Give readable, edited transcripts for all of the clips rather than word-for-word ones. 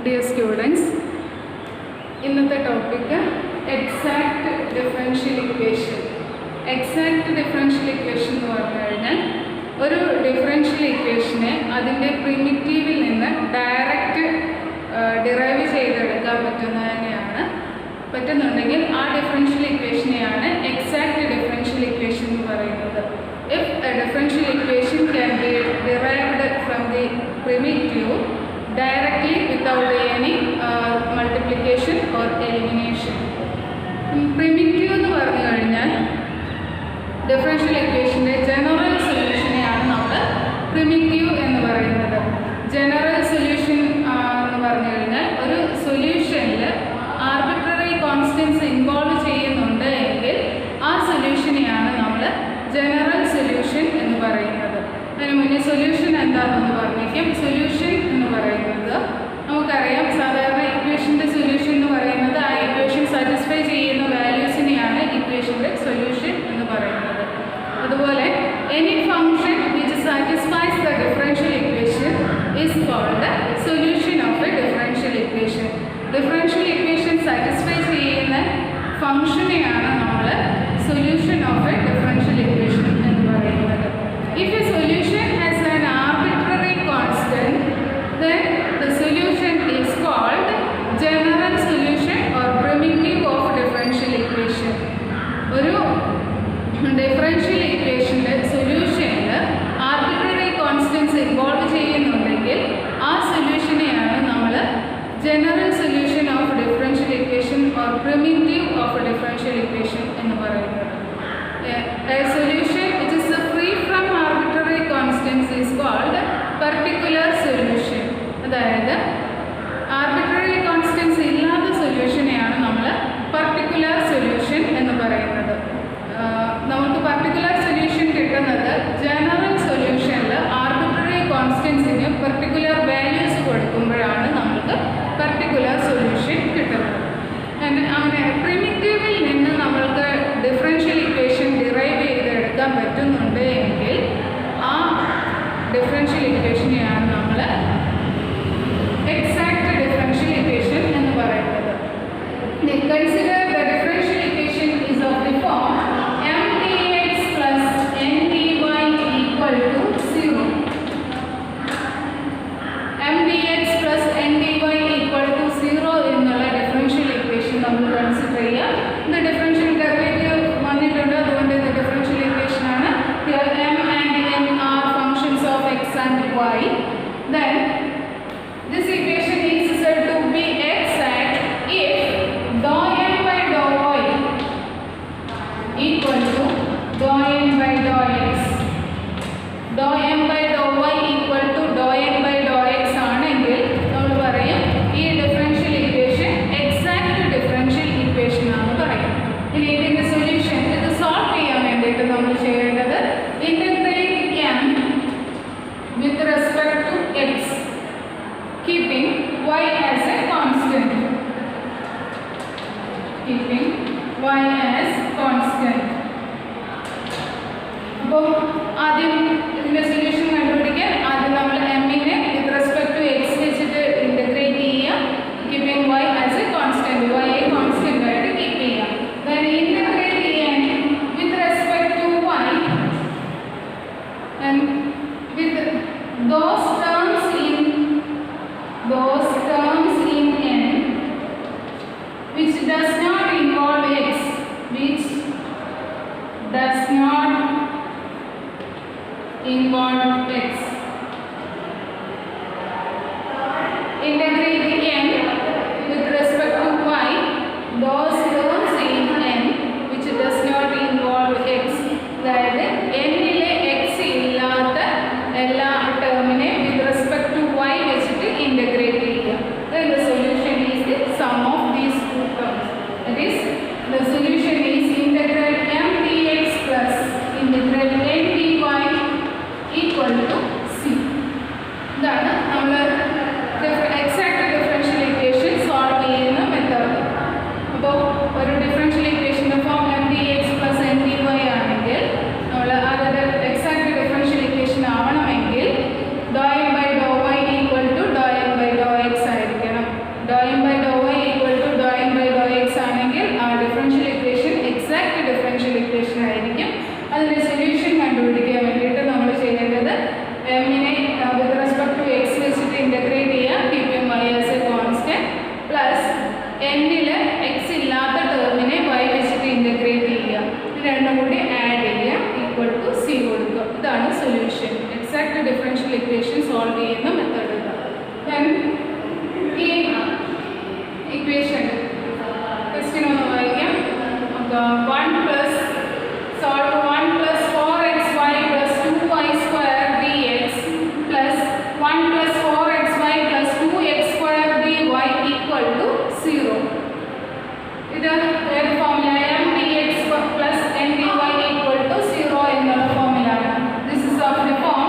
Dear students, ഇന്നത്തെ topic exact differential equation. Exact differential equation എന്ന് പറഞ്ഞു കഴിഞ്ഞാൽ ഒരു ഡിഫറൻഷ്യൽ ഇക്വേഷനെ അതിൻ്റെ പ്രിമിറ്റീവിൽ നിന്ന് ഡയറക്റ്റ് ഡിറൈവ് ചെയ്തെടുക്കാൻ പറ്റുന്നുണ്ടെങ്കിൽ ആ ഡിഫറൻഷ്യൽ ഇക്വേഷനെയാണ് എക്സാക്ട് ഡിഫറൻഷ്യൽ ഇക്വേഷൻ എന്ന് പറയുന്നത്. If a differential equation can be derived from the primitive directly without any multiplication or elimination. Primitive എന്ന് പറഞ്ഞു കഴിഞ്ഞാൽ ഡിഫറൻഷ്യൽ ഇക്വേഷൻ്റെ ജനറൽ സൊല്യൂഷനെയാണ് നമ്മൾ പ്രിമിറ്റീവ് എന്ന് പറയുന്നത്. ജനറൽ സൊല്യൂഷൻ എന്ന് പറഞ്ഞു കഴിഞ്ഞാൽ ഒരു സൊല്യൂഷനിൽ ആർബിട്രറി കോൺസ്റ്റൻസ് ഇൻവോൾവ് ചെയ്യുന്നുണ്ട് എങ്കിൽ ആ സൊല്യൂഷനെയാണ് നമ്മൾ ജനറൽ സൊല്യൂഷൻ എന്ന് പറയുന്നത്. അതിന് മുന്നേ സൊല്യൂഷൻ എന്താണെന്ന് പറഞ്ഞേക്കും. സൊല്യൂഷൻ എന്ന് പറയുന്നത് നമുക്കറിയാം, സാധാരണ ഇക്വേഷൻ്റെ സൊല്യൂഷൻ എന്ന് പറയുന്നത് ആ ഇക്വേഷൻ സാറ്റിസ്ഫൈ ചെയ്യുന്ന വാല്യൂസിനെയാണ് ഇക്വേഷൻ്റെ സൊല്യൂഷൻ എന്ന് പറയുന്നത്. അതുപോലെ any function which satisfies the differential equation is called solution of a differential equation. Differential equation satisfy ചെയ്യുന്ന ഫംഗ്ഷനെയാണ് നമ്മൾ solution of a differential equation എന്ന് പറയുന്നത്. If a solution has an arbitrary constant then the solution is called general solution or primitive of differential equation. ഒരു differential ഇക്വേഷൻ്റെ സൊല്യൂഷനിൽ arbitrary constants involve ചെയ്യുന്നുണ്ടെങ്കിൽ ആ സൊല്യൂഷനെയാണ് നമ്മൾ general solution of differential equation or primitive of differential equation എന്ന് പറയുന്നത്. A solution which is free from arbitrary constants is called particular solution. അതായത് arbitrary constants ഇല്ലാത്ത സൊല്യൂഷനെയാണ് നമ്മൾ പർട്ടിക്കുലർ സൊല്യൂഷൻ എന്ന് പറയുന്നത്. നമുക്ക് പർട്ടിക്കുലർ സൊല്യൂഷൻ കിട്ടുന്നത് ജനറൽ സൊല്യൂഷനിൽ ആർബിട്രറി കോൺസ്റ്റൻസിന് പർട്ടിക്കുലർ വാല്യൂസ് കൊടുക്കുമ്പോഴാണ് നമുക്ക് പർട്ടിക്കുലർ സൊല്യൂഷൻ കിട്ടുന്നത്. അങ്ങനെ പ്രിമിറ്റീവിൽ നിന്ന് നമ്മൾക്ക് ഡിഫറൻഷ്യൽ ഇക്വേഷൻ ഡിറൈവ് ചെയ്തെടുക്കാൻ പറ്റുന്നുണ്ട് എങ്കിൽ ആ ഡിഫറൻഷ്യൽ ഇക്വേഷനെയാണ് നമ്മൾ എക്സാക്ട് ഡിഫറൻഷ്യൽ ഇക്വേഷൻ എന്ന് പറയുന്നത്. Consider the differential equation is of the form mdx plus ndy equal to 0. mdx plus ndy equal to 0 എന്നുള്ള ഡിഫറൻഷ്യൽ ഇക്വേഷൻ നമ്മൾ കൺസിഡർ ചെയ്യാം. ഇത് ഡിഫറൻഷ്യൽ ഡെറിവേറ്റീവ് വന്നിട്ടുണ്ട്, അതുകൊണ്ട് ഇത് ഡിഫറൻഷ്യൽ ഇക്വേഷൻ ആണ്. m and n are functions of x and y. Then this equation is said to be exact if dou m by dou y equal to dou n by dou x. Dou m by dou y equal to dou n by dou x ആണെങ്കിൽ നമ്മൾ പറയും ഈ differential equation exact differential equation ആണെന്ന് പറയും. ഇനി ഇതിൻ്റെ solution ഇത് solve ചെയ്യാൻ വേണ്ടിയിട്ട് നമ്മൾ ചെയ്യേണ്ടത് integrate m with respect to x keeping y as a constant. Keeping y as constant. അപ്പോൾ ആദ്യം ഇതിൻ്റെ സൊല്യൂഷൻ കണ്ടുപിടിക്കാൻ ആദ്യം നമ്മൾ എമ്മിനെ വിത്ത് റെസ്പെക്ട് ടു എക്സ് വെച്ചിട്ട് ഇൻ്റഗ്രേറ്റ് ചെയ്യുക. Keeping y as a constant, y a constant ആയിട്ട് കീപ്പ് ചെയ്യുക. then integrate n with respect to y and with those terms in n which does not involve x, which does not involve x. Integrate n with respect to y, those terms in n which does not involve x. അതായത് എന്നിലെ x ഇല്ലാത്ത എല്ലാ ടേമിനെ വിത്ത് respect to y വെച്ചിട്ട് integrate ചെയ്യുക. Then the solution is the sum of these two terms. That is, the solution is integral m dx plus integral n dy equal to ചെയ്ത് കൊടുക്കുക. ഇതാണ് solution. Exact differential equation solve ചെയ്യുന്ന method. Then ഈ equation question ഒന്ന് വായിക്കാം. നമുക്ക് 1 plus solve 1 plus 4xy plus 2y square dx plus 1 plus 4xy plus 2x square dy equal to 0. ഇത് ഏത് ഫോമിലാണ്? mdx plus ndy equal to 0 എന്നുള്ള ഫോമിലാണ്. This is of the form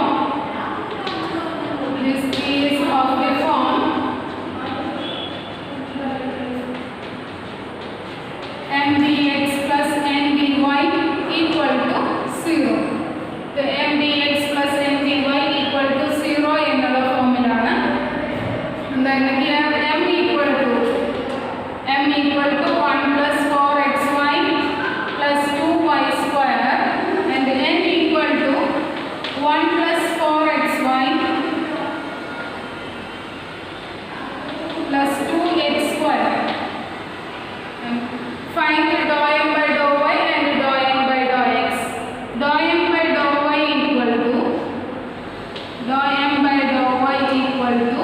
mdx plus ndy equal to 0. The mdx plus ndy equal to 0 എന്നുള്ള ഫോമിലാണ്. Then here m equal to 1 plus 4xy plus 2y square and n equal to 1 plus 4xy plus 2x square. Find dou m by dou y and dou n by dou x. Dou m by dou y equal to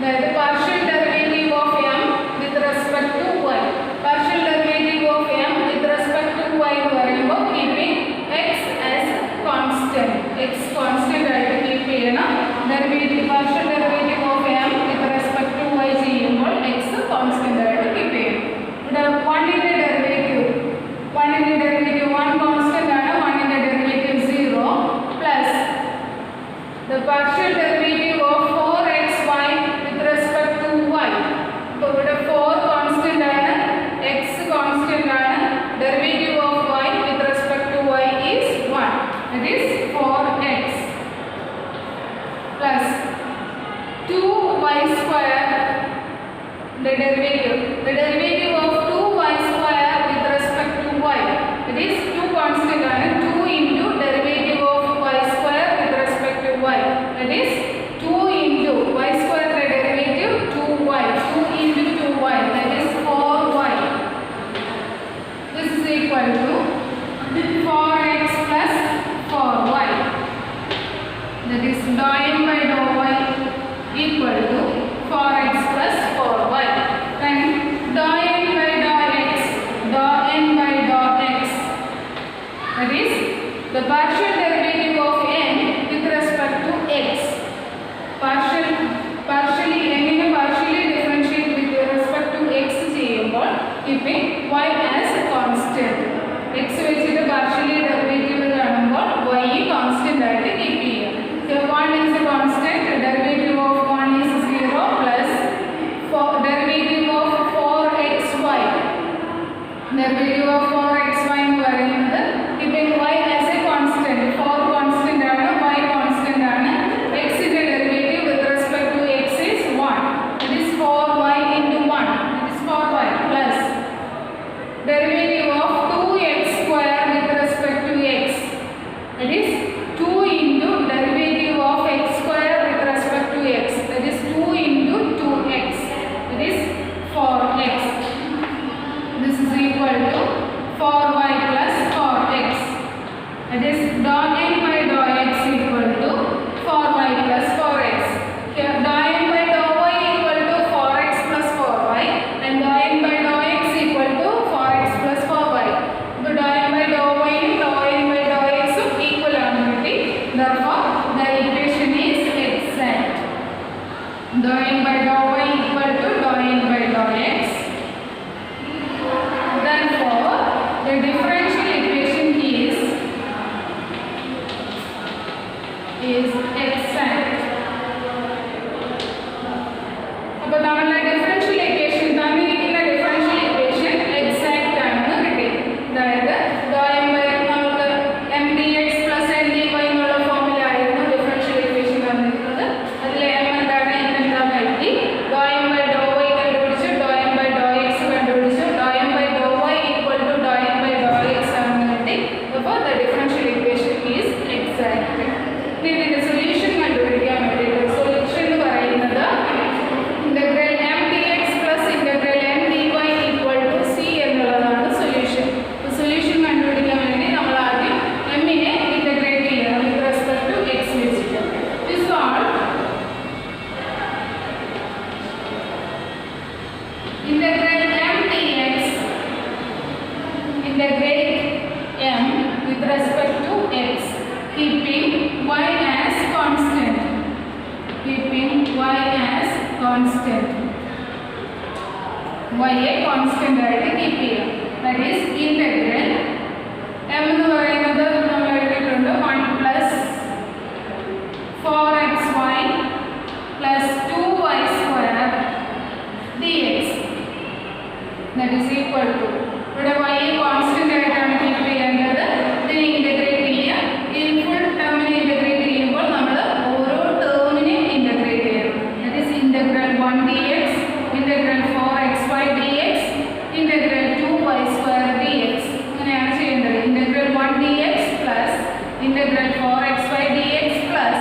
the partial derivative of m with respect to y. Partial derivative of m with respect to y എന്ന് പറയുമ്പോൾ keeping x as constant. X constant ആയിട്ട് keep ചെയ്യണം. Derivative partial derivative of m with respect to y ചെയ്യുമ്പോൾ x constant ആയിട്ട് keep ചെയ്യണം. ഇവിടെ 1 ന്റെ derivative 1 constant ആണ്. 1 ന്റെ derivative 0 plus the partial derivative of 4xy with respect to y. അപ്പോൾ ഇവിടെ 4 constant ആണ്, x constant ആണ്. Derivative of y with respect to y is 1. That is 4x plus 2y square. The derivative of 2y square with respect to y. It is 2 constant ആണ്. 2 into derivative of y square with respect to y. That is 2 into y square the derivative 2y. 2 into 2y. That is 4y. This is equal to 4x plus 4y. That is dou m by dou y equal to 4x plus 4y. Then dou n by dou x. That is the partial derivative of n with respect to x. Partially differentiate with respect to x ചെയ്യുമ്പോൾ keeping y as a constant. x വെച്ചിട്ട് partially derivative കാണുമ്പോൾ y constant ആയിട്ട് keep ചെയ്യുക. Here 1 is a constant. Derivative of 1 is 0 plus derivative of 4xy. Derivative of 4xy എന്ന് പറയുന്നത് keeping y as a constant. constant. Y യെ constant ആയിട്ട് keep ചെയ്യാം. That is integral m എന്ന് പറയുന്നത് നമ്മൾ എഴുതിയിട്ടുണ്ട് 1 plus 4xy plus 2y square dx. That is equal to ഇവിടെ y യെ constant ആയിട്ടാണ് keep ചെയ്യേണ്ടത്. ഇതിനെ integrate ചെയ്യാം. ഈ full termനെ integrate ചെയ്യുമ്പോൾ നമ്മൾ ഓരോ ടേമിനെ integrate ചെയ്യണം. That is integral 1 dx, integral 4xy dx, integral 2y square dx. അങ്ങനെയാണ് ചെയ്യേണ്ടത്. Integral 1 dx plus integral 4xy dx plus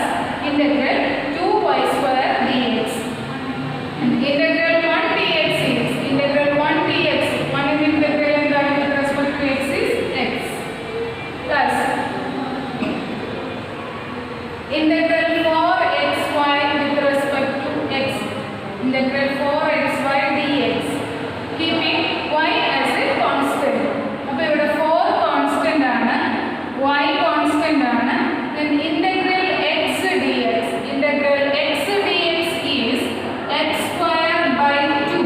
integral 2y square dx. And integral 1 dx is integral 1 dx. One is integral എന്താണ് with respect to x is x plus integral 4xy with respect to x. Integral 4xy dx. Keeping y as a constant. അപ്പോൾ ഇവിടെ 4 constant ആണ്, y constant ആണ്. Then integral x dx. Integral x dx is x square by 2.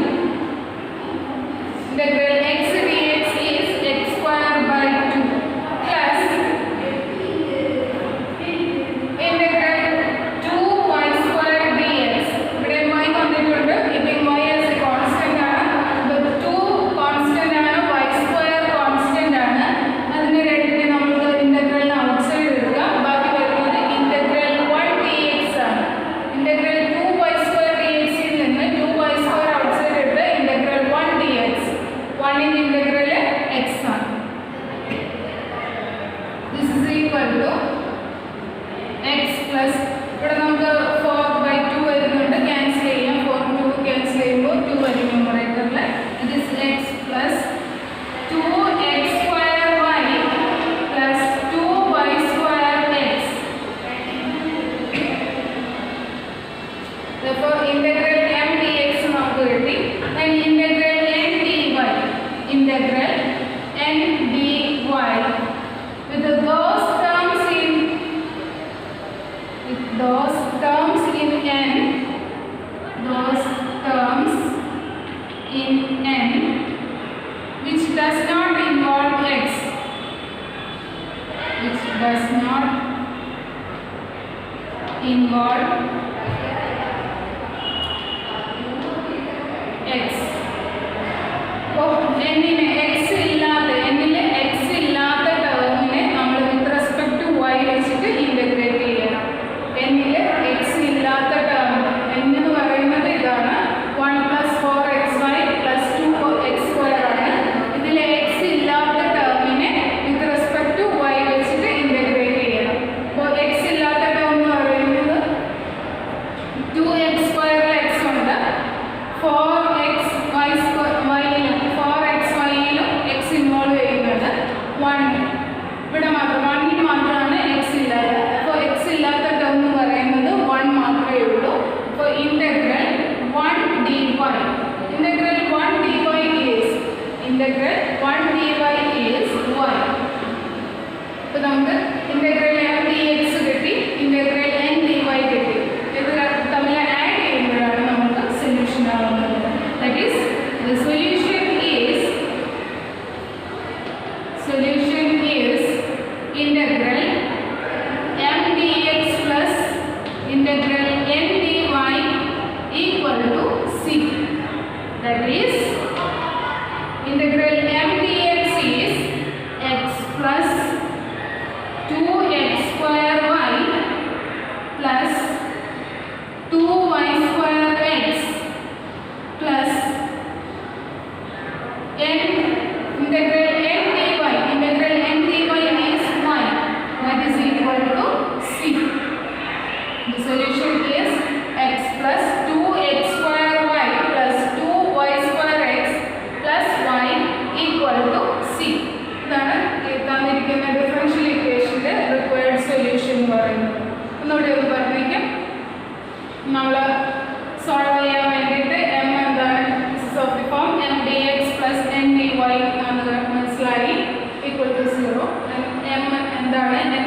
Integral x dx is x square by 2 plus integral 2y square dx. ഇവിടെ y തന്നിട്ടുണ്ട്. keeping y as a constant ആണ്. അപ്പോൾ 2 constant ആണ്, y square constant ആണ്. അതിനെ രണ്ടിനെ നമുക്ക് ഇന്റഗ്രലിന് outside എടുക്കുക. ബാക്കി വരുന്നത് ഇന്റഗ്രൽ 1 dx ആണ്. ഇന്റഗ്രൽ 2y square dx ൽ നിന്ന് 2y square ഔട്ട്സൈഡ് എടുത്ത് integral 1 dx. 1 in integral x ആണ്. This is equal to x plus ഇവിടെ നമുക്ക് 4/2 വരുന്നുണ്ട്. ക്യാൻസൽ ചെയ്യാം. 4 2 ക്യാൻസൽ ചെയ്യുമ്പോൾ 2 വരും ന്യൂമറേറ്ററിൽ. It is x plus 2x square y plus 2y square x. Therefore integral m dx നമുക്ക് കിട്ടി. Then integral n dy. Integral n dy with those terms in n, those terms in n which does not involve x, which does not involve x. അപ്പോൾ എന്നിനെ x ഇല്ലാത്ത ടേമിനെ നമ്മൾ വിത്ത് respect to y വെച്ചിട്ട് integrate ചെയ്യണം. എന്നിൽ x ഇല്ലാത്ത term n എന്ന് പറയുന്നത് ഇതാണ് 1 plus 4xy plus 2x square ആണ്. ഇതിൽ x ഇല്ലാത്ത ടേമിനെ വിത്ത് റെസ്പെക്ട് ടു y വെച്ചിട്ട് ഇന്റഗ്രേറ്റ് ചെയ്യണം. അപ്പോൾ x ഇല്ലാത്ത ടേം എന്ന് പറയുന്നത് 2x square x ഉണ്ട്, 4xy യിലും x ഇൻവോൾവ് ചെയ്യുന്നത് 1 ഇവിടെ മാത്രം 1 മാത്രമാണ് x ഇല്ലാത്തത്. അപ്പോൾ x ഇല്ലാത്ത ടേം എന്ന് പറയുന്നത് 1 മാത്രമേ ഉള്ളൂ. അപ്പോൾ integral 1 dy. Integral 1 dy is integral 1 dy is y. അപ്പോൾ നമുക്ക് ഇന്റഗ്രൽ m dx കിട്ടി, ഇന്റഗ്രൽ n dy കിട്ടി. ഇത് തമ്മിൽ ആഡ് ചെയ്യുമ്പോഴാണ് നമുക്ക് സൊല്യൂഷൻ ആവുന്നത്. That is the solution is integral m dx plus integral n dy equal to c. That is integral m dx is x plus 2x square y plus 2y square x plus n integral n dy. Integral n dy is y. That is equal to c. The solution is x plus 2x square y plus 2y square x plus y equal to c. ഇതാണ് തന്നിരിക്കുന്ന differential ഇക്വേഷന്റെ required solution എന്ന് പറയുന്നത്. ഒന്നുകൂടി ഒന്ന് പറഞ്ഞേക്കാം. നമ്മൾ solve ചെയ്യാൻ വേണ്ടിയിട്ട് m എന്താണ് of the form m dx plus n dy ആണെന്ന് മനസ്സിലായി. Equal to 0. m എന്താണ് n